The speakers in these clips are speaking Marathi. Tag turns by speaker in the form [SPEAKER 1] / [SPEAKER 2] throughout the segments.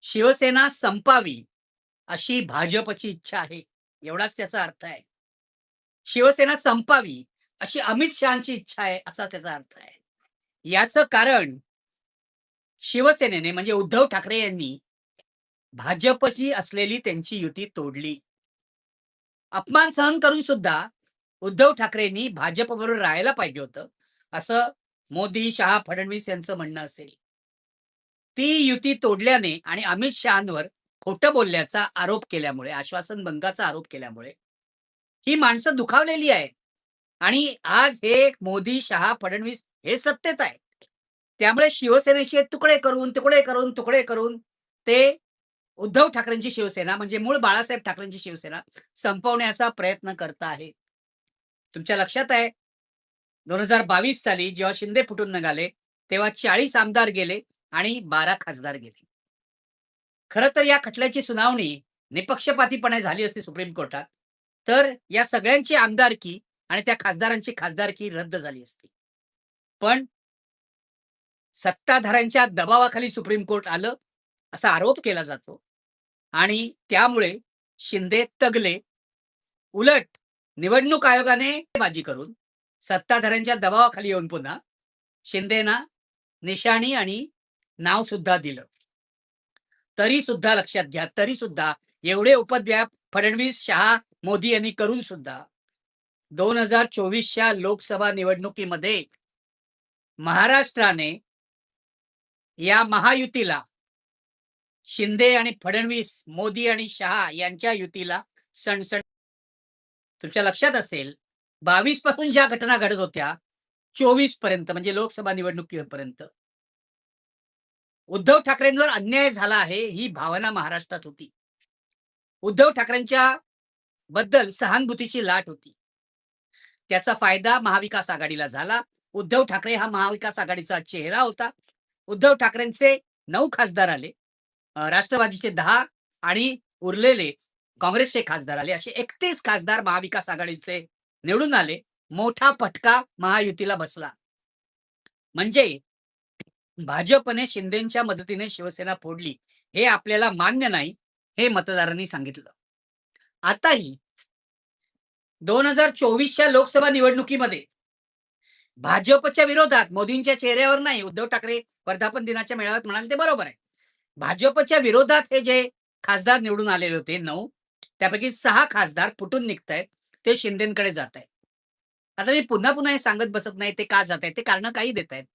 [SPEAKER 1] शिवसेना संपावी अशी भाजपची इच्छा आहे. एवढाच त्याचा अर्थ आहे. शिवसेना संपावी अशी अमित शहाची इच्छा आहे असा त्याचा अर्थ आहे. याचं कारण शिवसेनेने म्हणजे उद्धव ठाकरे यांनी भाजपशी असलेली त्यांची युती तोडली. अपमान सहन करून सुद्धा उद्धव ठाकरेंनी भाजपबरोबर राहायला पाहिजे होतं, असं मोदी, शहा, फडणवीस यांचं म्हणणं असेल. ती युती तोडल्याने आणि अमित शहांवर खोटं बोलल्याचा आरोप केल्यामुळे, आश्वासन भंगाचा आरोप केल्यामुळे ही माणसं दुखावलेली आहेत. आणि आज हे मोदी, शहा, फडणवीस हे सत्तेत आहेत. त्यामुळे शिवसेनेचे तुकडे करून, तुकडे करून, तुकडे करून ते उद्धव ठाकरेंची शिवसेना म्हणजे मूळ बाळासाहेब ठाकरेंची शिवसेना संपवण्याचा प्रयत्न करत आहेत. तुमच्या लक्षात आहे 2022 साली जेव्हा शिंदे फुटून निघाले, तेव्हा 40 आमदार गेले आणि 12 खासदार गेले. खरं तर या खटल्याची सुनावणी निपक्षपातीपणे झाली असती सुप्रीम कोर्टात, तर या सगळ्यांची आमदारकी आणि त्या खासदारांची खासदारकी रद्द झाली असती. पण सत्ताधाऱ्यांच्या दबावाखाली सुप्रीम कोर्ट आलं, असा आरोप केला जातो आणि त्यामुळे शिंदे तगले. उलट निवडणूक आयोगाने बाजी करून सत्ताधाऱ्यांच्या दबावाखाली येऊन पुन्हा शिंदेना निशाणी आणि नाव सुद्धा दिलं. तरी सुद्धा लक्षात घ्या, तरी सुद्धा एवढे उपद्व्याप फडणवीस, शहा, मोदी यांनी करून सुद्धा 2024च्या लोकसभा निवडणुकीमध्ये महाराष्ट्राने या महायुतीला शिंदे आणि फडणवीस, मोदी आणि शहा यांच्या युतीला सणसण. तुमच्या लक्षात असेल 22 पासून ज्या घटना घडत होत्या 24 पर्यंत म्हणजे लोकसभा निवडणुकीपर्यंत उद्धव ठाकरेंवर अन्याय झाला आहे ही भावना महाराष्ट्रात होती. उद्धव ठाकरेंच्या बद्दल सहानुभूतीची लाट होती. त्याचा फायदा महाविकास आघाडीला झाला. उद्धव ठाकरे हा महाविकास आघाडीचा चेहरा होता. उद्धव ठाकरेंचे 9 खासदार आले, राष्ट्रवादीचे 10 आणि उरलेले काँग्रेसचे खासदार आले. असे 31 खासदार महाविकास आघाडीचे निवडून आले. मोठा फटका महायुतीला बसला. म्हणजे भाजपने शिंदेच्या मदतीने शिवसेना फोडली हे आपल्याला मान्य नाही, हे मतदारांनी सांगितलं. आताही 2024च्या लोकसभा निवडणुकीमध्ये भाजपच्या विरोधात, मोदींच्या चेहऱ्यावर नाही, उद्धव ठाकरे वर्धापन दिनाच्या मेळाव्यात म्हणाले ते बरोबर आहे. भाजपच्या विरोधात हे जे खासदार निवडून आलेले होते 9, त्यापैकी 6 खासदार फुटून निघतायत, ते शिंदेकडे जात आहेत. आता मी पुन्हा पुन्हा हे सांगत बसत नाही ते का जात आहेत, ते कारण काही देत आहेत.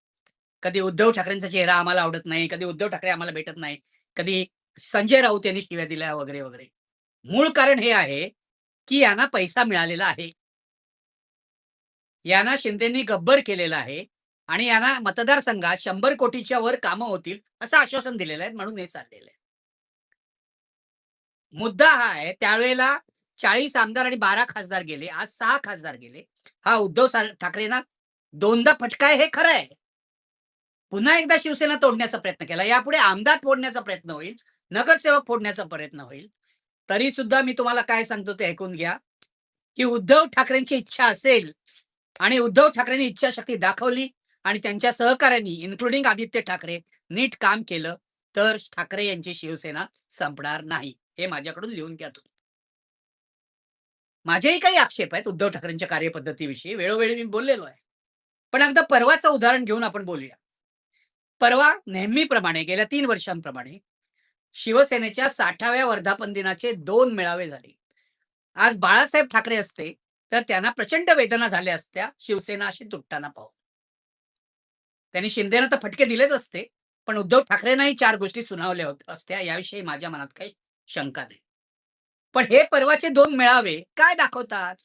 [SPEAKER 1] कधी उद्धव ठाकरेंचा चेहरा आम्हाला आवडत नाही, कधी उद्धव ठाकरे आम्हाला भेटत नाही, कधी संजय राऊत यांनी शिव्या दिल्या वगैरे वगैरे. मूळ कारण हे आहे की यांना पैसा मिळालेला आहे. यांना शिंदेंनी गब्बर केलेला आहे आणि यांना मतदारसंघात 100 कोटीच्या वर कामं होतील असं आश्वासन दिलेलं आहे, म्हणून हे चाललेलं आहे. मुद्दा हा आहे त्यावेळेला 40 आमदार आणि 12 खासदार गेले, आज 6 खासदार गेले. हा उद्धव ठाकरेंना दोनदा फटका आहे हे खरं आहे. पुन्हा एकदा शिवसेना तोडण्याचा प्रयत्न केला. यापुढे आमदार फोडण्याचा प्रयत्न होईल, नगरसेवक फोडण्याचा प्रयत्न होईल. तरी सुद्धा मी तुम्हाला काय सांगतो ते ऐकून घ्या, की उद्धव ठाकरेंची इच्छा असेल आणि उद्धव ठाकरेंनी इच्छाशक्ती दाखवली आणि त्यांच्या सहकाऱ्यांनी इन्क्लुडिंग आदित्य ठाकरे नीट काम केलं, तर ठाकरे यांची शिवसेना संपणार नाही. हे माझ्याकडून लिहून घ्या तुम्ही. माझेही काही आक्षेप आहेत उद्धव ठाकरेंच्या कार्यपद्धतीविषयी, वेळोवेळी मी बोललेलो आहे. पण अगदी परवाचं उदाहरण घेऊन आपण बोलूया. परवा नेहमीप्रमाणे गेल्या 3 वर्षांप्रमाणे शिवसेनेच्या 60व्या वर्धापन दिनाचे 2 मेळावे झाले. आज बाळासाहेब ठाकरे असते तर त्यांना प्रचंड वेदना झाल्या असत्या शिवसेना अशी तुटताना पाहून. त्यांनी शिंदेना तर फटके दिलेच असते, पण उद्धव ठाकरेंनाही 4 गोष्टी सुनावल्या असत्या, याविषयी माझ्या मनात काही शंका नाही. पण हे परवाचे 2 मेळावे काय दाखवतात?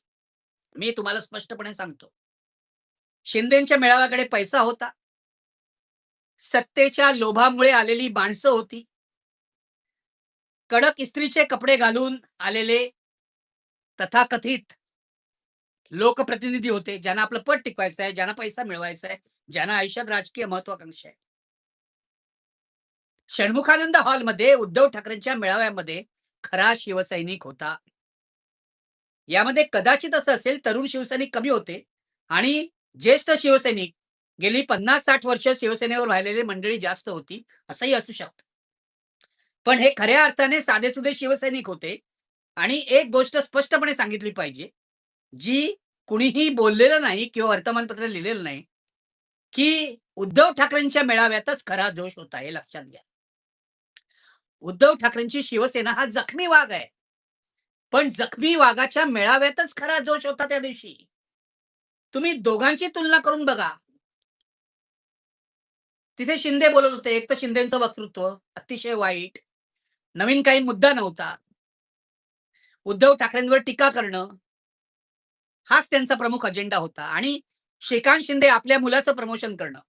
[SPEAKER 1] मी तुम्हाला स्पष्टपणे सांगतो. शिंदेच्या मेळाव्याकडे पैसा होता, सत्तेच्या लोभामुळे आलेली माणसं होती, कडक इस्त्रीचे कपडे घालून आलेले तथाकथित लोकप्रतिनिधी होते, ज्यांना आपलं पद टिकवायचं आहे, ज्यांना पैसा मिळवायचा आहे, ज्यांना आयुष्यात राजकीय महत्वाकांक्षा आहे. षण्मुखानंद हॉलमध्ये उद्धव ठाकरेंच्या मेळाव्यामध्ये खरा शिवसैनिक होता. यामध्ये कदाचित असं असेल तरुण शिवसैनिक कमी होते आणि ज्येष्ठ शिवसैनिक गेली 50-60 वर्ष शिवसेनेवर राहिलेली मंडळी जास्त होती, असंही असू शकतं. पण हे खऱ्या अर्थाने साधेसुधे शिवसैनिक होते आणि एक गोष्ट स्पष्टपणे सांगितली पाहिजे, जी कुणीही बोललेलं नाही किंवा वर्तमानपत्रात लिहिलेलं नाही, की उद्धव ठाकरेंच्या मेळाव्यातच खरा जोश होता, हे लक्षात घ्या. उद्धव ठाकरेंची शिवसेना हा जखमी वाघ आहे. पण जखमी वाघाच्या मेळाव्यातच खरा जोश होता त्या दिवशी. तुम्ही दोघांची तुलना करून बघा. तिथे शिंदे बोलत होते. एक तर शिंदेचं वक्तृत्व अतिशय वाईट. नवीन काही मुद्दा नव्हता. उद्धव ठाकरेंवर टीका करणं, हाच त्यांचा प्रमुख अजेंडा होता आणि श्रीकांत शिंदे आपल्या मुलाचं प्रमोशन करणं.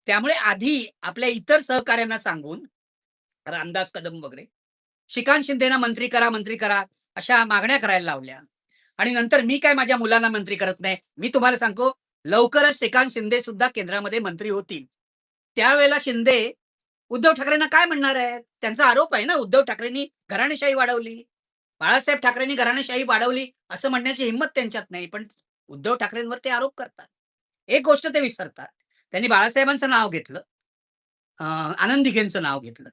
[SPEAKER 1] त्यामुळे आधी आपल्या इतर सहकाऱ्यांना सांगून, रामदास कदम वगैरे, श्रीकांत शिंदेना मंत्री करा, मंत्री करा, अशा मागण्या करायला लावल्या. आणि नंतर मी काय माझ्या मुलांना मंत्री करत नाही. मी तुम्हाला सांगतो, लवकरच श्रीकांत शिंदे सुद्धा केंद्रामध्ये मंत्री होतील. त्यावेळेला शिंदे उद्धव ठाकरेंना काय म्हणणार आहेत? त्यांचा आरोप आहे ना, उद्धव ठाकरेंनी घराणेशाही वाढवली. बाळासाहेब ठाकरेंनी घराणेशाही वाढवली असं म्हणण्याची हिंमत त्यांच्यात नाही. पण उद्धव ठाकरेंवर ते आरोप करतात. एक गोष्ट ते विसरतात. त्यांनी बाळासाहेबांचं नाव घेतलं. आनंद दिघेंचं नाव घेतलं.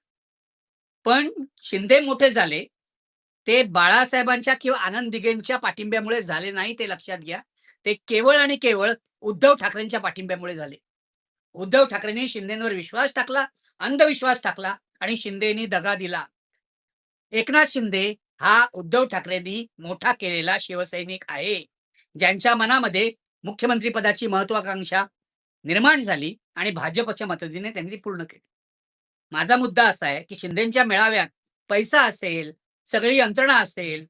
[SPEAKER 1] पण शिंदे मोठे झाले, ते बाळासाहेबांच्या किंवा आनंद दिघेंच्या पाठिंब्यामुळे झाले नाही, ते लक्षात घ्या. ते केवळ आणि केवळ उद्धव ठाकरेंच्या पाठिंब्यामुळे झाले. उद्धव ठाकरेंनी शिंदेंवर विश्वास टाकला, अंधविश्वास टाकला आणि शिंदेनी दगा दिला. एकनाथ शिंदे हा उद्धव ठाकरेंनी मोठा केलेला शिवसैनिक आहे, ज्यांच्या मनामध्ये मुख्यमंत्री पदाची महत्वाकांक्षा निर्माण झाली आणि भाजपच्या मदतीने त्यांनी ती पूर्ण केली. माझा मुद्दा असा आहे, की शिंदेच्या मेळाव्यात पैसा असेल, सगळी यंत्रणा असेल,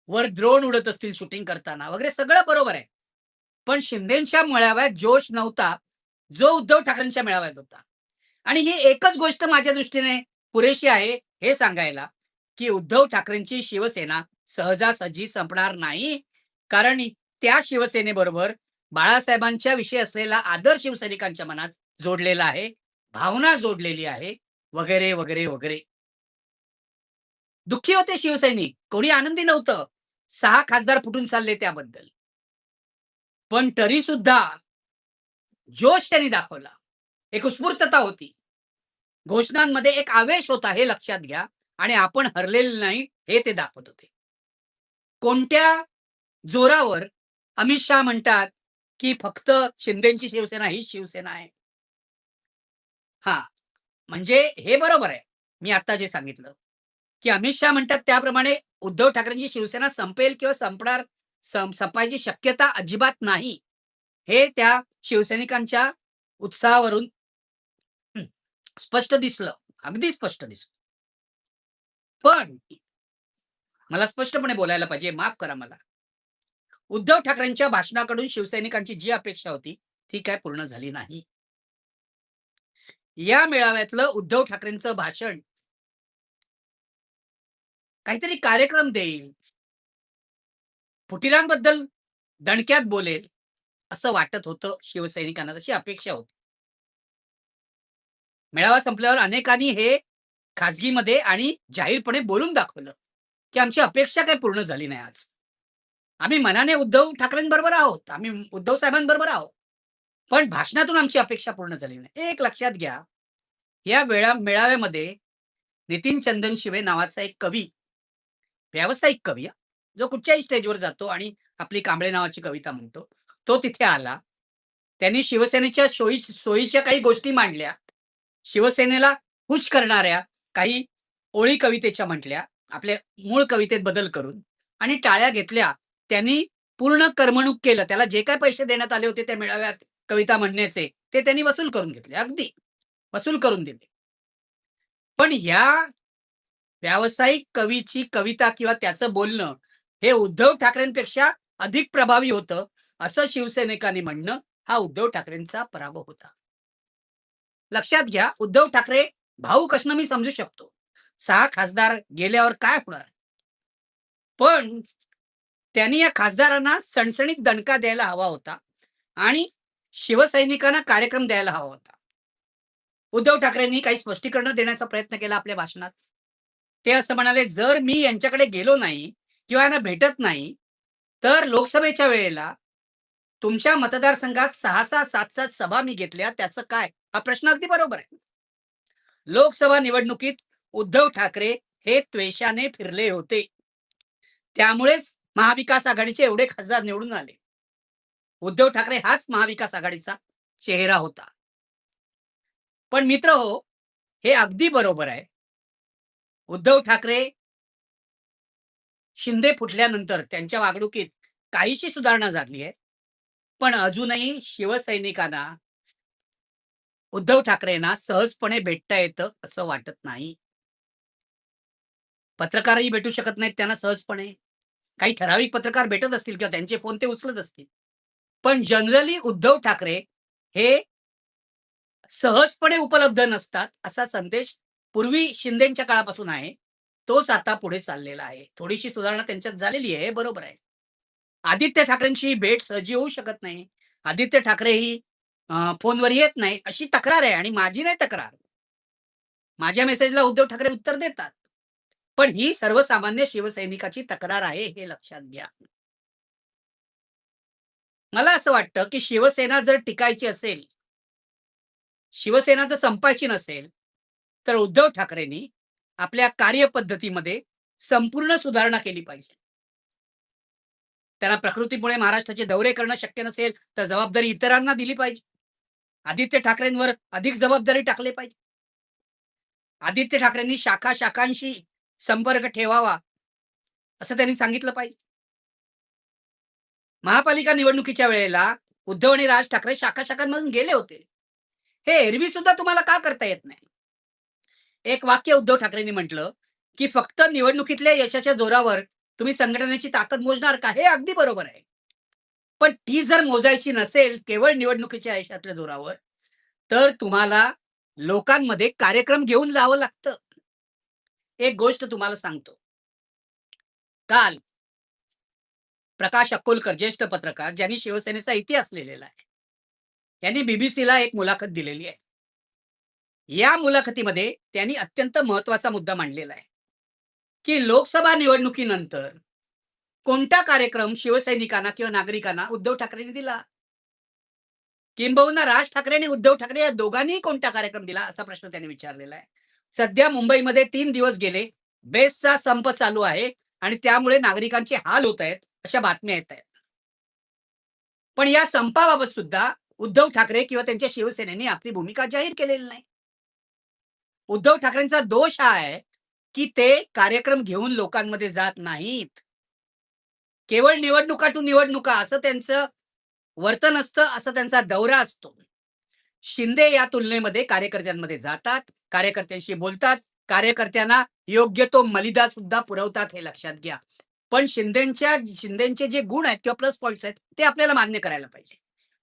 [SPEAKER 1] वर ड्रोन उडत असतील शूटिंग करताना वगैरे सगळं बरोबर आहे. पण शिंदेच्या मेळाव्यात जोश नव्हता, जो उद्धव ठाकरेंच्या मेळाव्यात होता. आणि ही एकच गोष्ट माझ्या दृष्टीने पुरेशी आहे हे सांगायला, की उद्धव ठाकरेंची शिवसेना सहजासहजी संपणार नाही. कारण त्या शिवसेनेबरोबर बाळासाहेबांच्या विषयी असलेला आदर शिवसैनिकांच्या मनात जोडलेला आहे, भावना जोडलेली आहे, वगैरे, वगैरे, वगैरे. दुःखी होते शिवसैनिक, कोणी आनंदी नव्हतं. 6 खासदार फुटून चालले त्याबद्दल. पण तरी सुद्धा जोश त्यांनी दाखवला. एक उत्स्फूर्तता होती. घोषणांमध्ये एक आवेश होता, हे लक्षात घ्या. आणि आपण हरलेले नाही, हे ते दाखवत होते. कोणत्या जोरावर अमित शहा म्हणतात, की फक्त शिंदेची शिवसेना हीच शिवसेना आहे. हां, म्हणजे हे बरोबर आहे. मी आता जे सांगितलं, की अमित शहा म्हणतात त्याप्रमाणे उद्धव ठाकरेंची शिवसेना संपेल किंवा संपणार, संपायची शक्यता अजिबात नाही. हे त्या शिवसैनिकांच्या उत्साहावरून स्पष्ट दिसलं. अगदी स्पष्ट दिसलं. पण मला स्पष्टपणे बोलायला पाहिजे, माफ करा मला. उद्धव ठाकरेंच्या भाषणाकडून शिवसैनिकांची जी अपेक्षा होती, ती काय पूर्ण झाली नाही. या मेळाव्यातलं उद्धव ठाकरेंचं भाषण काहीतरी कार्यक्रम देईल, फुटिरांबद्दल दणक्यात बोलेल, असं वाटत होतं शिवसैनिकांना, तशी अपेक्षा होती. मेळावा संपल्यावर अनेकांनी हे खाजगीमध्ये आणि जाहीरपणे बोलून दाखवलं, की आमची अपेक्षा काही पूर्ण झाली नाही आज. आम्ही मनाने उद्धव ठाकरेंबरोबर आहोत, आम्ही उद्धव साहेबांबरोबर आहोत. पण भाषणातून आमची अपेक्षा पूर्ण झाली नाही. एक लक्षात घ्या, या मेळाव्यामध्ये नितीन चंदन शिवे नावाचा एक कवी, व्यावसायिक कवी, जो कुठच्याही स्टेजवर जातो आणि आपली कांबळे नावाची कविता म्हणतो, तो तिथे आला. त्यांनी शिवसेनेच्या सोयीच्या काही गोष्टी मांडल्या. शिवसेनेला खुश करणाऱ्या काही ओळी कवितेच्या म्हटल्या, आपल्या मूळ कवितेत बदल करून, आणि टाळ्या घेतल्या. त्यांनी पूर्ण करमणूक केलं. त्याला जे काही पैसे देण्यात आले होते त्या मेळाव्यात कविता म्हणण्याचे, ते त्यांनी वसूल करून घेतले. अगदी वसूल करून दिले. पण ह्या व्यावसायिक कवीची कविता किंवा त्याचं बोलणं हे उद्धव ठाकरेंपेक्षा अधिक प्रभावी होतं, असं शिवसैनिकांनी म्हणणं हा उद्धव ठाकरेंचा पराभव होता. लक्षात घ्या, उद्धव ठाकरे भावुक असणं मी समजू शकतो. 6 खासदार गेल्यावर काय होणार? पण त्यांनी या खासदारांना सणसणीत दणका द्यायला हवा होता आणि शिवसैनिकांना कार्यक्रम द्यायला हवा होता. उद्धव ठाकरेंनी काही स्पष्टीकरण देण्याचा प्रयत्न केला आपल्या भाषणात. ते असं म्हणाले, जर मी यांच्याकडे गेलो नाही किंवा यांना भेटत नाही, तर लोकसभेच्या वेळेला तुमच्या मतदारसंघात 6-6, 7-7 सभा मी घेतल्या, त्याचं काय? हा प्रश्न अगदी बरोबर आहे. लोकसभा निवडणुकीत उद्धव ठाकरे हे त्वेषाने फिरले होते. त्यामुळेच महाविकास आघाडीचे एवढे खासदार निवडून आले. उद्धव ठाकरे हाच महाविकास आघाडीचा चेहरा होता. पण मित्रहो, हे अगदी बरोबर आहे. उद्धव ठाकरे शिंदे फुटल्यानंतर त्यांच्या वागणुकीत काहीशी सुधारणा झाली आहे. पण अजूनही शिवसैनिकांना उद्धव ठाकरेंना सहजपणे भेटता येतं असं वाटत नाही. पत्रकारही भेटू शकत नाहीत त्यांना सहजपणे. काही ठराविक पत्रकार भेटत असतील किंवा त्यांचे फोन ते उचलत असतील. पण जनरली उद्धव ठाकरे हे सहजपणे उपलब्ध नसतात असा संदेश पूर्वी शिंदेच्या काळापासून आहे. तोच आता पुढे चाललेला आहे. थोडीशी सुधारणा त्यांच्यात झालेली आहे, बरोबर आहे. आदित्य ठाकरेंची भेट सहजी होऊ शकत नाही. आदित्य ठाकरे ही फोनवर येत नाही अशी तक्रार आहे आणि माझी नाही तक्रार. माझ्या मेसेजला उद्धव ठाकरे उत्तर देतात. पण ही सर्वसामान्य शिवसैनिकाची तक्रार आहे हे लक्षात घ्या. मला असं वाटतं, की शिवसेना जर टिकायची असेल, शिवसेना जर संपायची नसेल, तर उद्धव ठाकरेंनी आपल्या कार्यपद्धतीमध्ये संपूर्ण सुधारणा केली पाहिजे. त्यांना प्रकृतीमुळे महाराष्ट्राचे दौरे करणं शक्य नसेल, तर जबाबदारी इतरांना दिली पाहिजे. आदित्य ठाकरेंवर अधिक जबाबदारी टाकली पाहिजे. आदित्य ठाकरेंनी शाखा-शाखांशी संपर्क ठेवावा, असं त्यांनी सांगितलं पाहिजे. महापालिका निवडणुकीच्या वेळेला उद्धव आणि राज ठाकरे शाखा-शाखांमधून गेले होते. हे एरवी सुद्धा तुम्हाला का करता येत नाही? एक वाक्य उद्धव ठाकरेंनी म्हटलं, की फक्त निवडणुकीतल्या यशाच्या जोरावर तुम्ही संघटनेची ताकद मोजणार का? हे अगदी बरोबर आहे. पण ती जर मोजायची नसेल केवळ निवडणुकीच्या यशाच्या जोरावर, तर तुम्हाला लोकांमध्ये कार्यक्रम घेऊन जावं लागतं. एक गोष्ट तुम्हाला सांगतो. काल प्रकाश अक्कोलकर ज्येष्ठ पत्रकार ज्यांनी शिवसेनेचा इतिहास लिहिलेला आहे. त्यांनी बीबीसीला एक मुलाखत दिलेली आहे. या मुलाखतीमध्ये त्यांनी अत्यंत महत्वाचा मुद्दा मांडलेला आहे, की लोकसभा निवडणुकीनंतर कोणता कार्यक्रम शिवसैनिकांना किंवा नागरिकांना उद्धव ठाकरेंनी दिला? किंबहुना राज ठाकरे आणि उद्धव ठाकरे या दोघांनीही कोणता कार्यक्रम दिला असा प्रश्न त्यांनी विचारलेला आहे. सध्या मुंबईमध्ये 3 दिवस गेले, बेस्टचा संप चालू आहे आणि त्यामुळे नागरिकांचे हाल होत आहेत अशा बातम्या येत आहेत. पण या संपाबाबत सुद्धा उद्धव ठाकरे किंवा त्यांच्या शिवसेनेने आपली भूमिका जाहीर केलेली नाही. उद्धव ठाकरेंचा दोष हा आहे, की ते कार्यक्रम घेऊन लोकांमध्ये जात नाहीत. केवळ निवडणुका टू निवडणुका असं त्यांचं वर्तन असतं, असा त्यांचा दौरा असतो. शिंदे या तुलनेमध्ये कार्यकर्त्यांमध्ये जातात, कार्यकर्त्यांशी बोलतात, कार्यकर्त्यांना योग्य तो मलिदा सुद्धा पुरवतात हे लक्षात घ्या. पण शिंदेचे जे गुण आहेत किंवा प्लस पॉइंट्स आहेत ते आपल्याला मान्य करायला पाहिजे.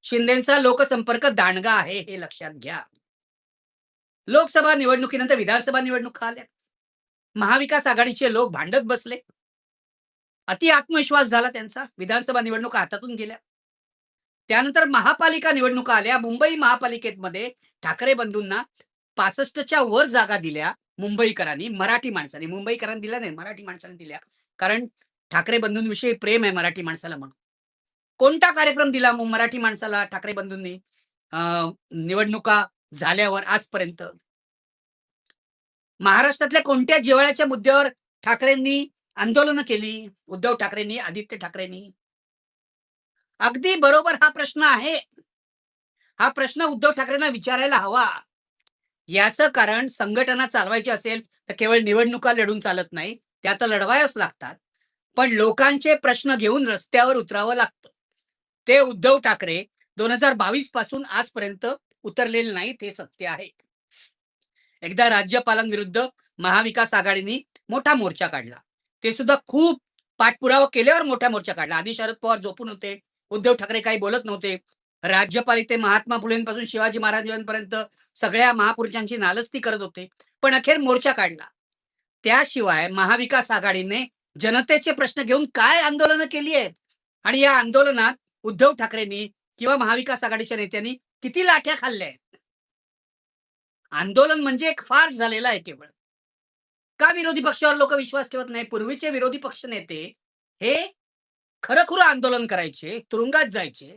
[SPEAKER 1] शिंदेचा लोकसंपर्क दांडगा आहे हे लक्षात घ्या. लोकसभा निवडणुकीनंतर विधानसभा निवडणुका आल्या. महाविकास आघाडीचे लोक भांडत बसले. अति आत्मविश्वास झाला त्यांचा. विधानसभा निवडणुका हातातून गेल्या. त्यानंतर महापालिका निवडणुका आल्या. मुंबई महापालिकेमध्ये ठाकरे बंधूंना 65च्या वर जागा दिल्या मुंबईकरांनी, मराठी माणसांनी. मुंबईकरांनी दिल्या नाही, मराठी माणसांनी दिल्या. कारण ठाकरे बंधूंविषयी प्रेम आहे मराठी माणसाला म्हणून. कोणता कार्यक्रम दिला मग मराठी माणसाला ठाकरे बंधूंनी निवडणुका झाल्यावर आजपर्यंत? महाराष्ट्रातल्या कोणत्या जिव्हाळ्याच्या मुद्द्यावर ठाकरेंनी आंदोलनं केली? उद्धव ठाकरेंनी, आदित्य ठाकरेंनी? अगदी बरोबर हा प्रश्न आहे. हा प्रश्न उद्धव ठाकरेंना विचारायला हवा. याचं कारण संघटना चालवायची असेल तर केवळ निवडणुका लढून चालत नाही. त्या तर लढवाव्याच लागतात. पण लोकांचे प्रश्न घेऊन रस्त्यावर उतरावं लागतं. ते उद्धव ठाकरे 2022 पासून आजपर्यंत उतरलेले नाहीत हे सत्य आहे. एकदा राज्यपालांविरुद्ध महाविकास आघाडीने मोठा मोर्चा काढला. ते सुद्धा खूप पाठपुरावा केल्यावर मोठा मोर्चा काढला. आधी शरद पवार झोपून होते. उद्धव ठाकरे काही बोलत नव्हते. राज्यपाल इथे महात्मा फुलेंपासून शिवाजी महाराजांपर्यंत सगळ्या महापुरुषांची नालस्ती करत होते. पण अखेर मोर्चा काढला. त्याशिवाय महाविकास आघाडीने जनतेचे प्रश्न घेऊन काय आंदोलनं केली आहेत आणि या आंदोलनात उद्धव ठाकरेंनी किंवा महाविकास आघाडीच्या नेत्यांनी किती लाठ्या खाल्ल्या आहेत? आंदोलन म्हणजे एक फार्स झालेला आहे केवळ. का विरोधी पक्षावर लोक विश्वास ठेवत नाही? पूर्वीचे विरोधी पक्ष नेते हे खरं-खुरं आंदोलन करायचे, तुरुंगात जायचे.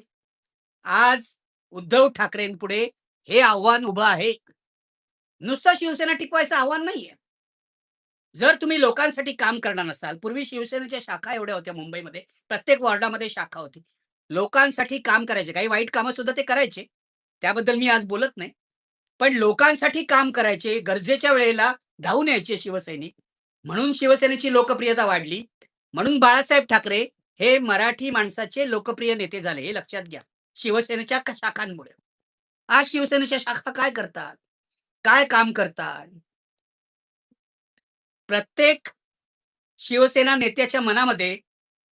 [SPEAKER 1] आज उद्धव ठाकरेंपुढे हे आव्हान उभं आहे. नुसतं शिवसेना टिकवायचं आव्हान नाहीये. जर तुम्ही लोकांसाठी काम करणार नसाल, पूर्वी शिवसेनेच्या शाखा एवढ्या होत्या मुंबईमध्ये, प्रत्येक वॉर्डामध्ये शाखा होती. लोकांसाठी काम करायचे, काही वाईट कामं सुद्धा ते करायचे. त्याबद्दल मी आज बोलत नाही. पण लोकांसाठी काम करायचे, गरजेच्या वेळेला धावून यायचे शिवसैनिक. म्हणून शिवसेनेची लोकप्रियता वाढली. म्हणून बाळासाहेब ठाकरे हे मराठी माणसाचे लोकप्रिय नेते झाले, हे लक्षात घ्या. शिवसेनेच्या शाखांमुळे. आज शिवसेनेच्या शाखा काय करतात? काय काम करतात? प्रत्येक शिवसेना नेत्याच्या मनामध्ये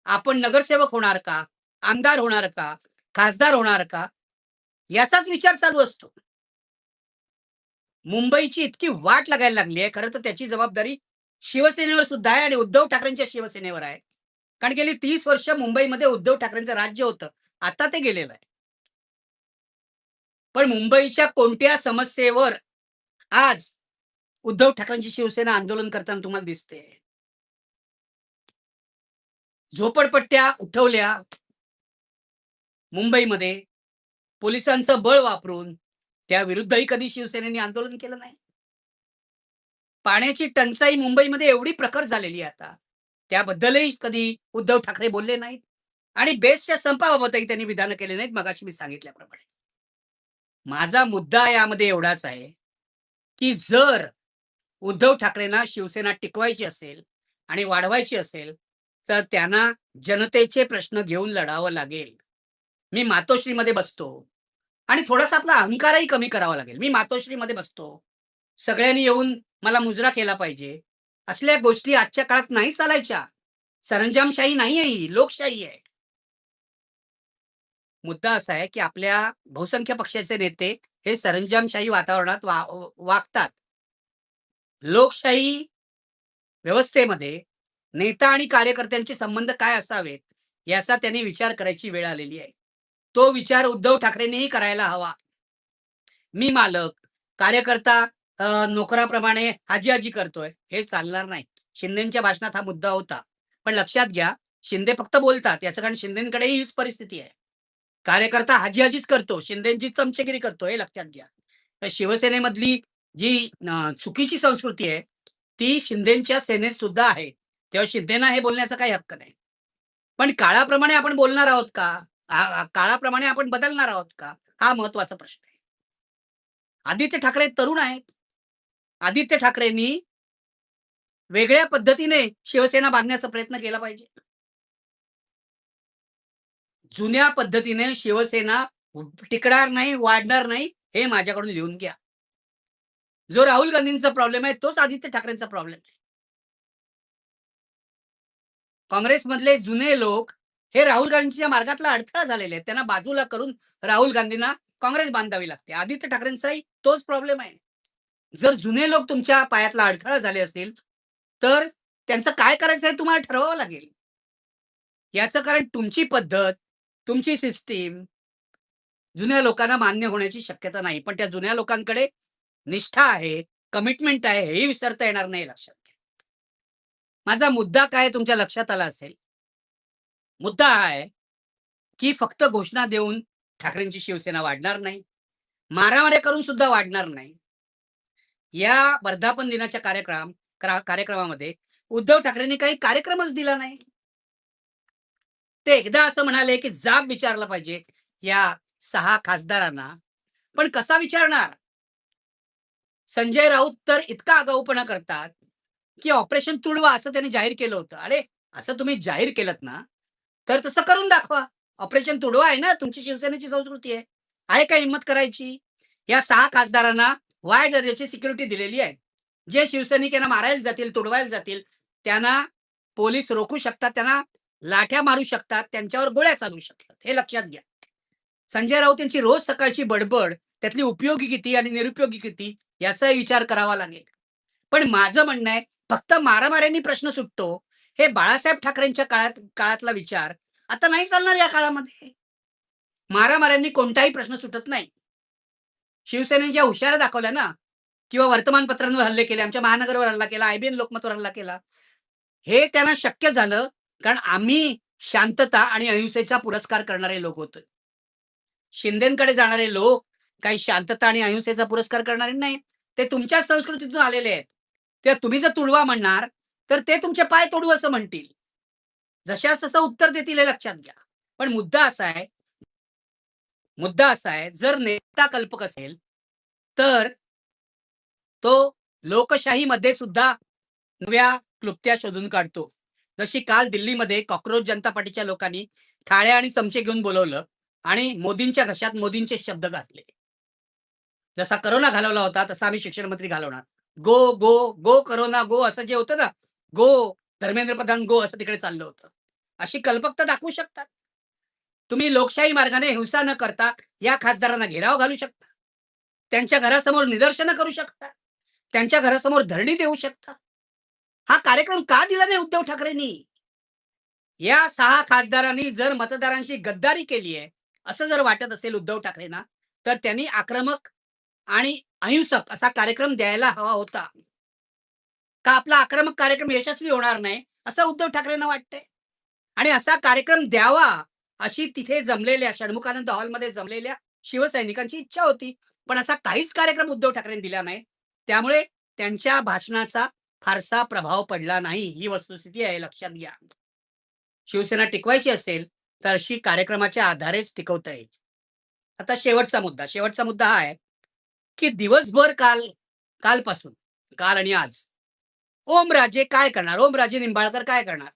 [SPEAKER 1] आपण नगरसेवक होणार का? आमदार होणार का? खासदार होणार का? याचाच विचार चालू असतो. मुंबईची इतकी वाट लागायला लागली आहे, खरं तर त्याची जबाबदारी शिवसेनेवर सुद्धा आहे आणि उद्धव ठाकरेंच्या शिवसेनेवर आहे. कारण गेली 30 वर्ष मुंबईमध्ये उद्धव ठाकरेंचं राज्य होतं. आता ते गेलेलं आहे. पण मुंबईच्या कोणत्या समस्येवर आज उद्धव ठाकरेंची शिवसेना आंदोलन करताना तुम्हाला दिसते? झोपडपट्ट्या उठवल्या मुंबईमध्ये पोलिसांचं बळ वापरून. त्याविरुद्धही कधी शिवसेनेने आंदोलन केलं नाही. पाण्याची टंचाई मुंबईमध्ये एवढी प्रखर झालेली आहे आता. त्याबद्दलही कधी उद्धव ठाकरे बोलले नाहीत आणि बेस्टच्या संपाबाबतही त्यांनी विधानं केली नाहीत, मगाशी मी सांगितल्याप्रमाणे. माझा मुद्दा यामध्ये एवढाच आहे, की जर उद्धव ठाकरेंना शिवसेना टिकवायची असेल आणि वाढवायची असेल, तर त्यांना जनतेचे प्रश्न घेऊन लढावं लागेल. मी मातोश्रीमध्ये बसतो आणि थोडासा आपला अहंकारही कमी करावा लागेल. मी मातोश्रीमध्ये बसतो. सगळ्यांनी येऊन मला मुजरा केला पाहिजे. असल्या गोष्टी आजच्या काळात नाही चालायच्या. सरंजामशाही नाही आहे ही, लोकशाही आहे. मुद्दा असा आहे, की आपल्या बहुसंख्य पक्षाचे नेते हे सरंजामशाही वातावरणात वागतात. लोकशाही व्यवस्थेमध्ये नेता आणि कार्यकर्त्यांचे संबंध काय असावेत, याचा त्यांनी विचार करायची वेळ आलेली आहे. तो विचार उद्धव ठाकरेंनीही करायला हवा. मी मालक, कार्यकर्ता नोकराप्रमाणे हाजी-हाजी करतोय, हे चालणार नाही. शिंदेच्या भाषणात हा मुद्दा होता. पण लक्षात घ्या, शिंदे फक्त बोलतात. याचं कारण शिंदेकडेही हीच परिस्थिती आहे. कार्यकर्ता हाजी-हाजीच करतो, शिंदेची चमचेगिरी करतो, हे लक्षात घ्या. तर शिवसेनेमधली जी चुकीची संस्कृती आहे, ती शिंदेच्या सेनेत सुद्धा आहे. तेव्हा शिंदेना हे बोलण्याचा काही हक्क नाही. पण काळाप्रमाणे आपण बोलणार आहोत का? काळाप्रमाणे आपण बदलणार आहोत का? हा महत्वाचा प्रश्न आहे. आदित्य ठाकरे तरुण आहेत. आदित्य ठाकरेंनी वेगळ्या पद्धतीने शिवसेना बांधण्याचा प्रयत्न केला पाहिजे. जुन्या पद्धतीने शिवसेना टिकणार नाही, वाढणार नाही, हे माझ्याकडून लिहून घ्या. जो राहुल गांधींचा प्रॉब्लेम आहे, तोच आदित्य ठाकरेंचा प्रॉब्लेम आहे. काँग्रेसमधले जुने लोक हे राहुल गांधींच्या मार्गातला अडथळा झालेले आहेत. त्यांना बाजूला करून राहुल गांधींना काँग्रेस बांधावी लागते. आदित्य ठाकरेंचाही तोच प्रॉब्लेम आहे. जर जुने लोक तुमच्या पायातला अडथळा झाले असतील, तर त्यांचं काय करायचं हे तुम्हाला ठरवावं लागेल. याचं कारण तुमची पद्धत, तुमची सिस्टीम जुन्या लोकांना मान्य होण्याची शक्यता नाही. पण त्या जुन्या लोकांकडे निष्ठा आहे, कमिटमेंट आहे, हेही विसरता येणार नाही, लक्षात घ्या. माझा मुद्दा काय तुमच्या लक्षात आला असेल. मुद्दा हा आहे, की फक्त घोषणा देऊन ठाकरेंची शिवसेना वाढणार नाही. मारामाऱ्या करून सुद्धा वाढणार नाही. या वर्धापन दिनाच्या कार्यक्रमामध्ये उद्धव ठाकरेंनी काही कार्यक्रमच दिला नाही. ते एकदा असं म्हणाले, की जाब विचारला पाहिजे या 6 खासदारांना. पण कसा विचारणार? संजय राऊत तर इतका आगाऊपणा करतात, की ऑपरेशन तुडवा असं त्यांनी जाहीर केलं होतं. अरे, असं तुम्ही जाहीर केलत ना, तर तसं करून दाखवा. ऑपरेशन तुडवा आहे ना, तुमची शिवसेनेची संस्कृती आहे. आहे का हिंमत करायची? या 6 खासदारांना वाय दर्जाची सिक्युरिटी दिलेली आहे. जे शिवसैनिक यांना मारायला जातील, तुडवायला जातील, त्यांना पोलीस रोखू शकतात, त्यांना लाठ्या मारू शकतात, त्यांच्यावर गोळ्या चालवू शकतात. हे लक्षात घ्या. संजय राऊत यांची रोज सकाळची बडबड, त्यातली उपयोगी किती आणि निरुपयोगी किती याचाही विचार करावा लागेल. पण माझं म्हणणं आहे, फक्त मारामाऱ्यांनी प्रश्न सुटतो, हे बाळासाहेब ठाकरेंच्या काळातला विचार आता नाही चालणार या काळामध्ये. मारामाऱ्यांनी कोणताही प्रश्न सुटत नाही. शिवसेनेने ज्या हुशाऱ्या दाखवल्या ना, किंवा वर्तमानपत्रांवर हल्ले केले, आमच्या महानगरवर हल्ला केला, IBN लोकमतवर हल्ला केला. हे त्यांना शक्य झालं कारण आम्ही शांतता आणि अहिंसेचा पुरस्कार करणारे लोक होतो. शिंदेकडे जाणारे लोक काही शांतता आणि अहिंसेचा पुरस्कार करणारे नाहीत. ते तुमच्याच संस्कृतीतून आलेले आहेत. त्या तुम्ही जर तुडवा म्हणणार, तर ते तुमचे पाय तोडू असं म्हणतील. जशास तसं उत्तर देतील हे लक्षात घ्या. पण मुद्दा असा आहे, जर नेता कल्पक असेल, तर तो लोकशाहीमध्ये सुद्धा नव्या क्लुप्त्या शोधून काढतो. जशी काल दिल्लीमध्ये कॉकरोच जनता पार्टीच्या लोकांनी थाळ्या आणि चमचे घेऊन बोलवलं आणि मोदींच्या घशात मोदींचे शब्द घातले. जसा करोना घालवला होता, तसा आम्ही शिक्षण मंत्री घालवणार. गो, गो, गो करोना गो असं जे होतं ना, गो धर्मेंद्र प्रधान गो असं तिकडे चाललं होतं. अशी कल्पकता दाखवू शकतात. तुम्ही लोकशाही मार्गाने हिंसा न करता या खासदारांना घेराव घालू शकता. त्यांच्या घरासमोर निदर्शनं करू शकता. त्यांच्या घरासमोर धरणी देऊ शकता. हा कार्यक्रम का दिला नाही उद्धव ठाकरेंनी? या 6 खासदारांनी जर मतदारांशी गद्दारी केली आहे, असं जर वाटत असेल उद्धव ठाकरेंना, तर त्यांनी आक्रमक आणि अहिंसक असा कार्यक्रम द्यायला हवा होता. का आपला आक्रमक कार्यक्रम यशस्वी होणार नाही, असं उद्धव ठाकरेंना वाटतंय? आणि असा कार्यक्रम द्यावा, अशी तिथे जमलेल्या षण्मुखानंद हॉलमध्ये जमलेल्या शिवसैनिकांची इच्छा होती. पण असा काहीच कार्यक्रम उद्धव ठाकरेंनी दिला नाही. त्यामुळे त्यांच्या भाषणाचा फारसा प्रभाव पडला नाही. ही वस्तुस्थिती आहे, लक्षात घ्या. शिवसेना टिकवायची असेल, तर अशी कार्यक्रमाच्या आधारेच टिकवता येईल. आता शेवटचा मुद्दा हा आहे, की दिवसभर कालपासून काल आणि आज ओमराजे काय करणार? ओमराजे निंबाळकर काय करणार?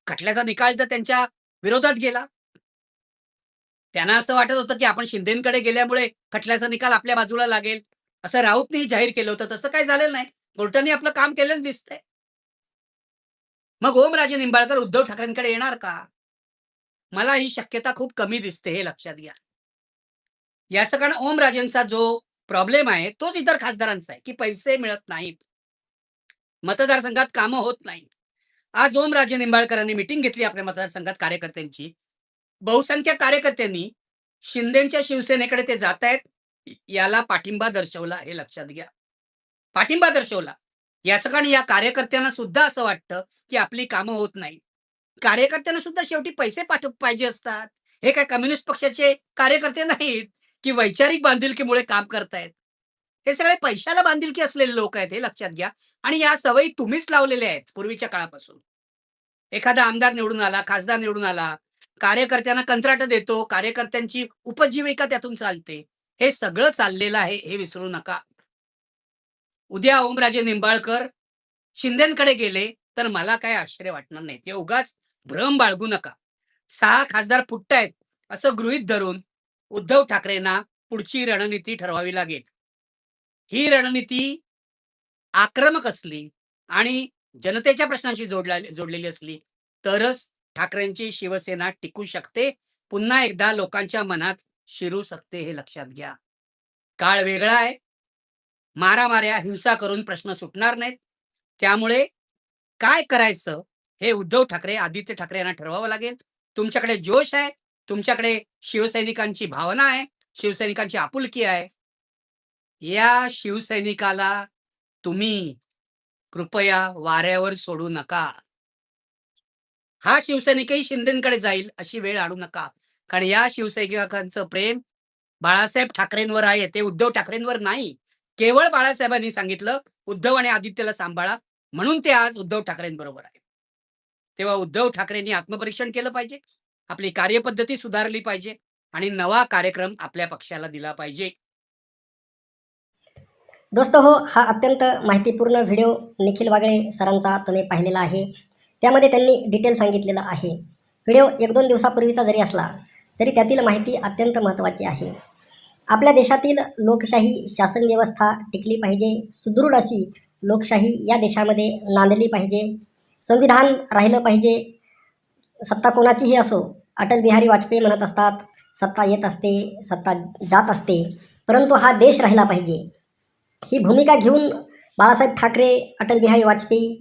[SPEAKER 1] खटल्याचा निकाल तर त्यांच्या विरोधात गेला. त्यांना असं वाटत होतं, की आपण शिंदेकडे गेल्यामुळे खटल्याचा निकाल आपल्या बाजूला लागेल, असं राऊतनी जाहीर केलं होतं. तसं काही झालेलं नाही. कोर्टाने आपलं काम केलेलं दिसतंय. मग ओमराजे निंबाळकर उद्धव ठाकरेंकडे येणार का? मला ही शक्यता खूप कमी दिसते, हे लक्षात घ्या. याचं कारण ओमराजेंचा जो प्रॉब्लेम आहे, तोच इतर खासदारांचा आहे, की पैसे मिळत नाहीत. मतदारसंघात कामं होत नाहीत. आज ओमराजे निंबाळकरांनी मीटिंग घेतली आपल्या मतदारसंघात कार्यकर्त्यांची. बहुसंख्य कार्यकर्त्यांनी शिंदेच्या शिवसेनेकडे ते जातायत, याला पाठिंबा दर्शवला, हे लक्षात घ्या. पाठिंबा दर्शवला. याचं कारण या कार्यकर्त्यांना सुद्धा असं वाटतं, की आपली कामं होत नाही. कार्यकर्त्यांना सुद्धा शेवटी पैसे पाहिजे असतात. हे काय कम्युनिस्ट पक्षाचे कार्यकर्ते नाहीत, की वैचारिक बांधिलकीमुळे काम करतायत. हे सगळे पैशाला बांधिलकी असलेले लोक आहेत, हे लक्षात घ्या. आणि या सवयी तुम्हीच लावलेल्या आहेत पूर्वीच्या काळापासून. एखादा आमदार निवडून आला, खासदार निवडून आला, कार्यकर्त्यांना कंत्राटं देतो, कार्यकर्त्यांची उपजीविका त्यातून चालते. हे सगळं चाललेलं आहे, हे विसरू नका. उद्या ओमराजे निंबाळकर शिंदेकडे गेले, तर मला काय आश्चर्य वाटणार नाही. ते उगाच भ्रम बाळगू नका. 6 खासदार फुटतायत असं गृहीत धरून उद्धव ठाकरेंना पुढची रणनीती ठरवावी लागेल. ही रणनीती आक्रमक असली आणि जनतेच्या प्रश्नांशी जोडलेली असली, तरच ठाकरेंची शिवसेना टिकू शकते. पुन्हा एकदा लोकांच्या मनात शिरू शकते, हे लक्षात घ्या. काळ वेगळा आहे. मारामाऱ्या, हिंसा करून प्रश्न सुटणार नाहीत. त्यामुळे काय करायचं हे उद्धव ठाकरे, आदित्य ठाकरे यांना ठरवावं लागेल. तुमच्याकडे जोश आहे, तुमच्याकडे शिवसैनिकांची भावना आहे, शिवसैनिकांची आपुलकी आहे. या शिवसैनिकाला तुम्ही कृपया वाऱ्यावर सोडू नका. हा शिवसैनिकही शिंदेकडे जाईल अशी वेळ आणू नका. कारण या शिवसैनिकांचं प्रेम बाळासाहेब ठाकरेंवर आहे, ते उद्धव ठाकरेंवर नाही. केवळ बाळासाहेबांनी सांगितलं उद्धव आणि आदित्यला सांभाळा, म्हणून ते आज उद्धव ठाकरेंबरोबर आहे. तेव्हा उद्धव ठाकरेंनी आत्मपरीक्षण केलं पाहिजे, आपली कार्यपद्धती सुधारली पाहिजे आणि नवा कार्यक्रम आपल्या पक्षाला दिला पाहिजे.
[SPEAKER 2] दोस्तो हो, हा अत्यंत माहितीपूर्ण व्हिडिओ निखिल वागळे सरांचा तुम्ही पाहिलेला आहे. त्यामध्ये त्यांनी डिटेल सांगितलेलं आहे. व्हिडिओ 1-2 दिवसापूर्वीचा जरी असला तरी त्यातील माहिती अत्यंत महत्त्वाची आहे. आपल्या देशातील लोकशाही शासन व्यवस्था टिकली पाहिजे. सुदृढ अशी लोकशाही या देशामध्ये नांदली पाहिजे. संविधान राहिलं पाहिजे. सत्ता कोणाचीही असो, अटल बिहारी वाजपेयी म्हणत असतात, सत्ता येत असते, सत्ता जात असते, परंतु हा देश राहिला पाहिजे. ही भूमिका घेऊन बाळासाहेब ठाकरे, अटल बिहारी वाजपेयी,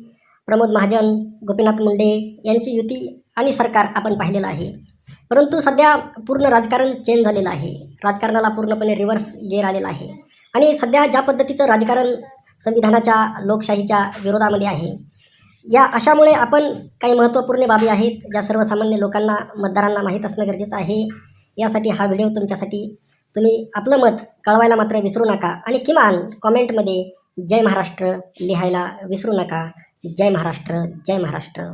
[SPEAKER 2] प्रमोद महाजन, गोपीनाथ मुंडे यांची युती आणि सरकार आपण पाहिलेलं आहे. परंतु सध्या पूर्ण राजकारण चेंज झालेलं आहे. राजकारणाला पूर्णपणे रिव्हर्स गेअर आलेला आहे आणि सध्या ज्या पद्धतीचं राजकारण संविधानाच्या, लोकशाहीच्या विरोधामध्ये आहे, या अशामुळे आपण काही महत्त्वपूर्ण बाबी आहेत ज्या सर्वसामान्य लोकांना, मतदारांना माहीत असणं गरजेचं आहे. यासाठी हा व्हिडिओ तुमच्यासाठी तुम्ही आपलं मत कळवायला मात्र विसरू नका आणि किमान कॉमेंटमध्ये जय महाराष्ट्र लिहायला विसरू नका. जय महाराष्ट्र, जय महाराष्ट्र.